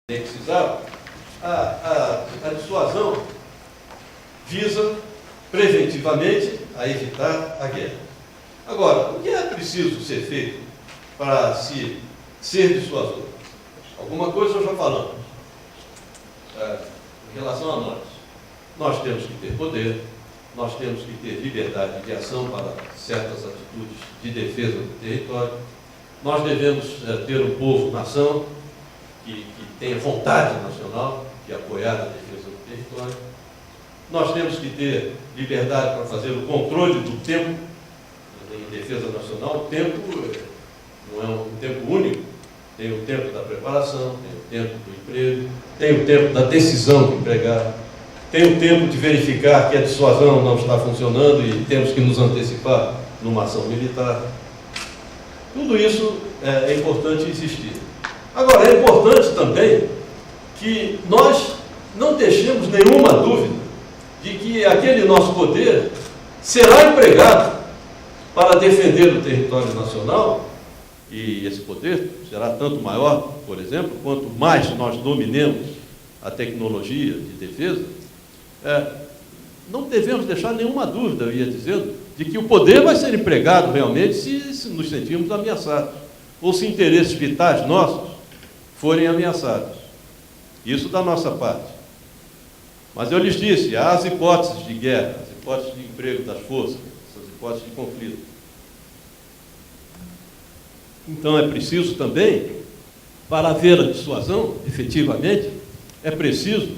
precisava, a dissuasão visa preventivamente a evitar a guerra. Agora, o que é preciso ser feito para se ser dissuasor? Alguma coisa nós já falamos. Em relação a nós temos que ter poder, nós temos que ter liberdade de ação para certas atitudes de defesa do território, nós devemos ter um povo, nação, que tenha vontade nacional de apoiar a defesa do território. Nós temos que ter liberdade para fazer o controle do tempo. Em defesa nacional, o tempo não é um tempo único. Tem o tempo da preparação, tem o tempo do emprego, tem o tempo da decisão de empregar, tem o tempo de verificar que a dissuasão não está funcionando e temos que nos antecipar numa ação militar. Tudo isso é importante existir. Agora, é importante também que nós não deixemos nenhuma dúvida de que aquele nosso poder será empregado para defender o território nacional, e esse poder será tanto maior, por exemplo, quanto mais nós dominemos a tecnologia de defesa. Não devemos deixar nenhuma dúvida, eu ia dizendo, de que o poder vai ser empregado realmente se nos sentirmos ameaçados, ou se interesses vitais nossos forem ameaçados. Isso da nossa parte. Mas eu lhes disse, há as hipóteses de guerra, as hipóteses de emprego das forças, essas hipóteses de conflito. Então é preciso também, para haver a dissuasão, efetivamente, é preciso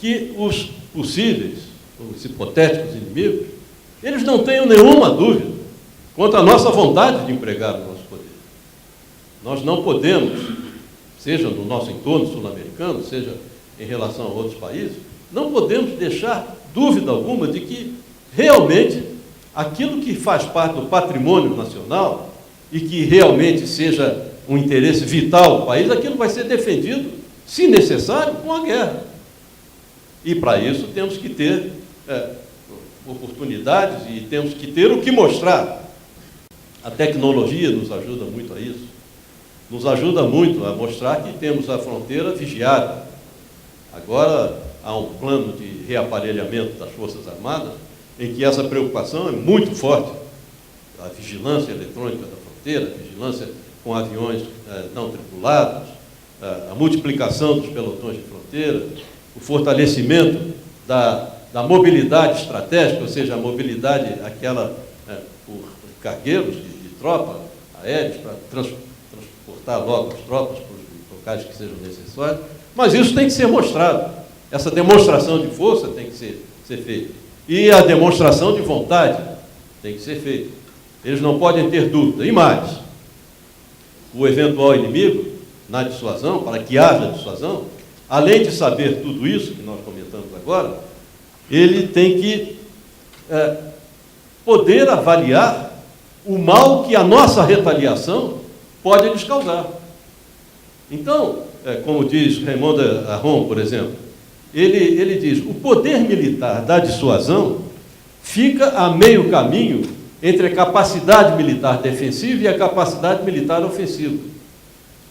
que os possíveis, os hipotéticos inimigos, eles não tenham nenhuma dúvida quanto à nossa vontade de empregar o nosso poder. Nós não podemos, seja no nosso entorno sul-americano, seja em relação a outros países, não podemos deixar dúvida alguma de que realmente aquilo que faz parte do patrimônio nacional e que realmente seja um interesse vital do país, aquilo vai ser defendido, se necessário, com a guerra. E para isso temos que ter oportunidades e temos que ter o que mostrar. A tecnologia nos ajuda muito a isso. Nos ajuda muito a mostrar que temos a fronteira vigiada. Agora há um plano de reaparelhamento das Forças Armadas em que essa preocupação é muito forte. A vigilância eletrônica da fronteira, a vigilância com aviões não tripulados, a multiplicação dos pelotões de fronteira, o fortalecimento da mobilidade estratégica, ou seja, a mobilidade aquela por cargueiros de tropa aéreos para transportar logo as tropas para os locais que sejam necessários. Mas isso tem que ser mostrado. Essa demonstração de força tem que ser feita. E a demonstração de vontade tem que ser feita. Eles não podem ter dúvida. E mais, o eventual inimigo, na dissuasão, para que haja dissuasão, além de saber tudo isso que nós comentamos agora, ele tem que poder avaliar o mal que a nossa retaliação pode lhes causar. Então, como diz Raymond Aron, por exemplo, ele diz, o poder militar da dissuasão fica a meio caminho entre a capacidade militar defensiva e a capacidade militar ofensiva.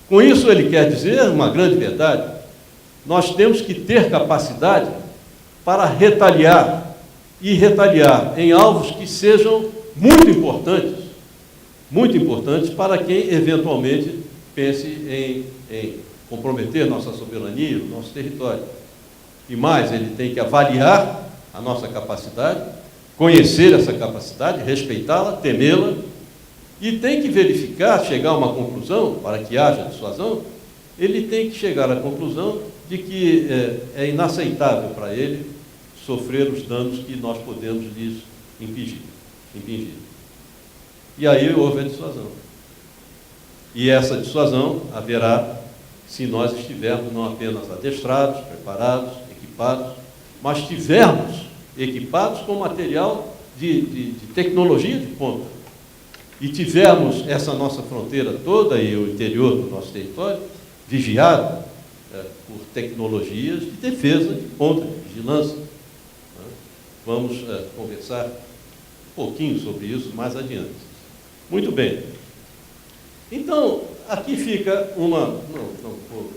Com isso ele quer dizer, uma grande verdade, nós temos que ter capacidade para retaliar, e retaliar em alvos que sejam muito importantes para quem eventualmente pense em comprometer nossa soberania, o nosso território. E mais, ele tem que avaliar a nossa capacidade, conhecer essa capacidade, respeitá-la, temê-la, e tem que verificar, chegar a uma conclusão, para que haja dissuasão, ele tem que chegar à conclusão de que é inaceitável para ele sofrer os danos que nós podemos lhes impingir. E aí houve a dissuasão. E essa dissuasão haverá se nós estivermos não apenas adestrados, preparados, equipados, mas estivermos equipados com material de tecnologia de ponta. E tivermos essa nossa fronteira toda e o interior do nosso território vigiado por tecnologias de defesa de ponta, de vigilância. Vamos conversar um pouquinho sobre isso mais adiante. Muito bem. Então, aqui fica uma... Não vou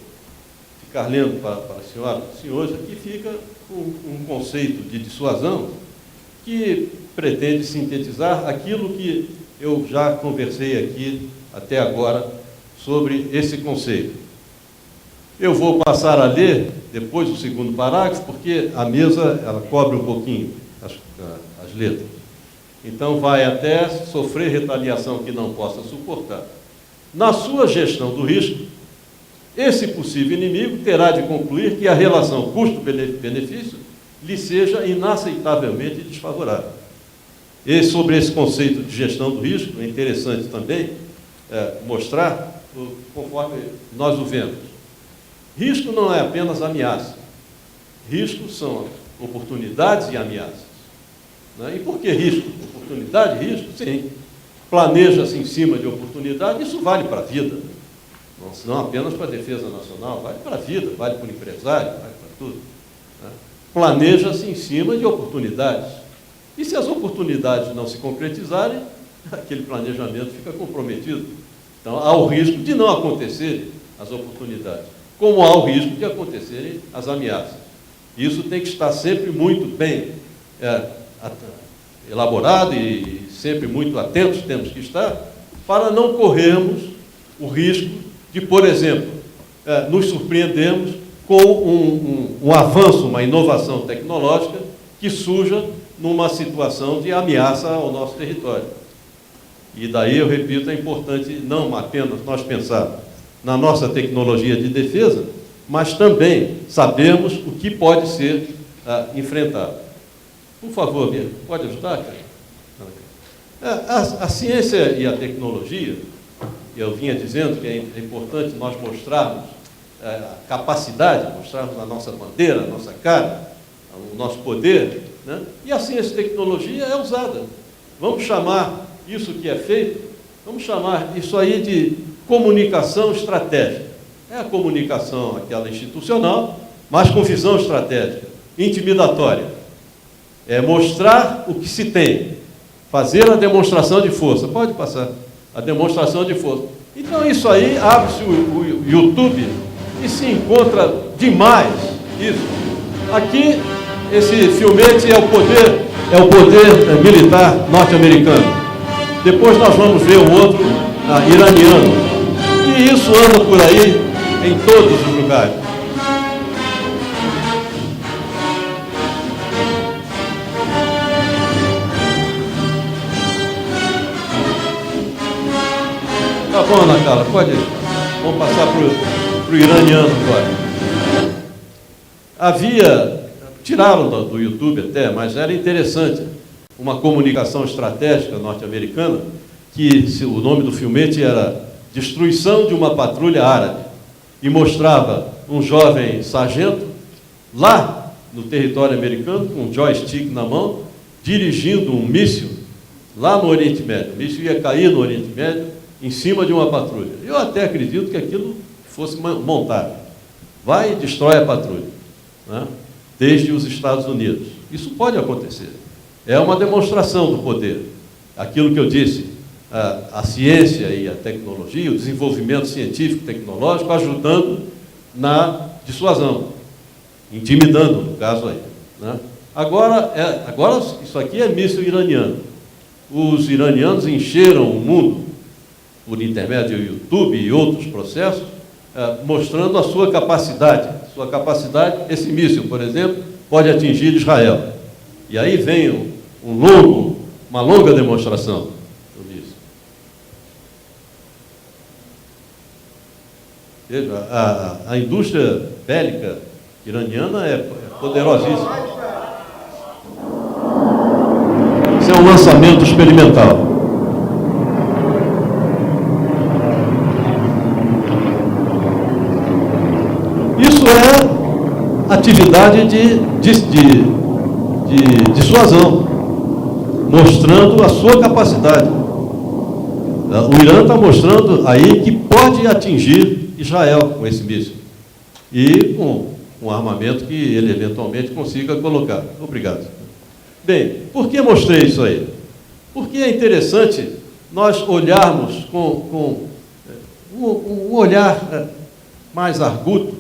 ficar lendo para a senhora, para os senhores, aqui fica um conceito de dissuasão que pretende sintetizar aquilo que eu já conversei aqui até agora sobre esse conceito. Eu vou passar a ler depois o segundo parágrafo, porque a mesa ela cobre um pouquinho as letras. Então, vai até sofrer retaliação que não possa suportar. Na sua gestão do risco, esse possível inimigo terá de concluir que a relação custo-benefício lhe seja inaceitavelmente desfavorável. E sobre esse conceito de gestão do risco, é interessante também mostrar, conforme nós o vemos. Risco não é apenas ameaça. Riscos são oportunidades e ameaças. Né? E por que risco? Oportunidade e risco? Sim. Planeja-se em cima de oportunidade, isso vale para a vida. Não apenas para a defesa nacional, vale para a vida, vale para o empresário, vale para tudo. Né? Planeja-se em cima de oportunidades. E se as oportunidades não se concretizarem, aquele planejamento fica comprometido. Então, há o risco de não acontecerem as oportunidades, como há o risco de acontecerem as ameaças. Isso tem que estar sempre muito bem elaborado e sempre muito atentos temos que estar, para não corrermos o risco de, por exemplo, nos surpreendermos com um avanço, uma inovação tecnológica que surja numa situação de ameaça ao nosso território. E daí, eu repito, é importante não apenas nós pensarmos na nossa tecnologia de defesa, mas também sabermos o que pode ser enfrentado. Por favor, Bia, pode ajudar, cara? A ciência e a tecnologia, eu vinha dizendo que é importante nós mostrarmos a capacidade, mostrarmos a nossa bandeira, a nossa cara, o nosso poder, né? E a ciência e tecnologia é usada. Vamos chamar isso que é feito, vamos chamar isso aí de comunicação estratégica. É a comunicação, aquela institucional, mas com visão estratégica, intimidatória. É mostrar o que se tem, fazer a demonstração de força. Pode passar, a demonstração de força. Então, isso aí, abre-se o YouTube e se encontra demais isso. Aqui, esse filmete é o poder militar norte-americano. Depois nós vamos ver o outro iraniano. E isso anda por aí em todos os lugares. Tá bom, Ana Carla, pode ir. Vamos passar para o iraniano agora. Tiraram do YouTube até, mas era interessante, uma comunicação estratégica norte-americana, que o nome do filmete era Destruição de uma Patrulha Árabe, e mostrava um jovem sargento, lá no território americano, com um joystick na mão, dirigindo um míssil, lá no Oriente Médio. O míssil ia cair no Oriente Médio, em cima de uma patrulha. Eu até acredito que aquilo fosse montado. Vai e destrói a patrulha, né? Desde os Estados Unidos. Isso pode acontecer. É uma demonstração do poder. Aquilo que eu disse, a ciência e a tecnologia, o desenvolvimento científico e tecnológico ajudando na dissuasão, intimidando, no caso aí. Né? Agora, isso aqui é míssil iraniano. Os iranianos encheram o mundo, por intermédio do YouTube e outros processos, mostrando a sua capacidade. Esse míssil, por exemplo, pode atingir Israel. E aí vem uma longa demonstração do míssil. Veja, a indústria bélica iraniana é poderosíssima. Isso é um lançamento experimental. Isso é atividade de dissuasão, mostrando a sua capacidade. O Irã está mostrando aí que pode atingir Israel com esse míssil e com um armamento que ele eventualmente consiga colocar. Obrigado. Bem, por que mostrei isso aí? Porque é interessante nós olharmos com um olhar mais arguto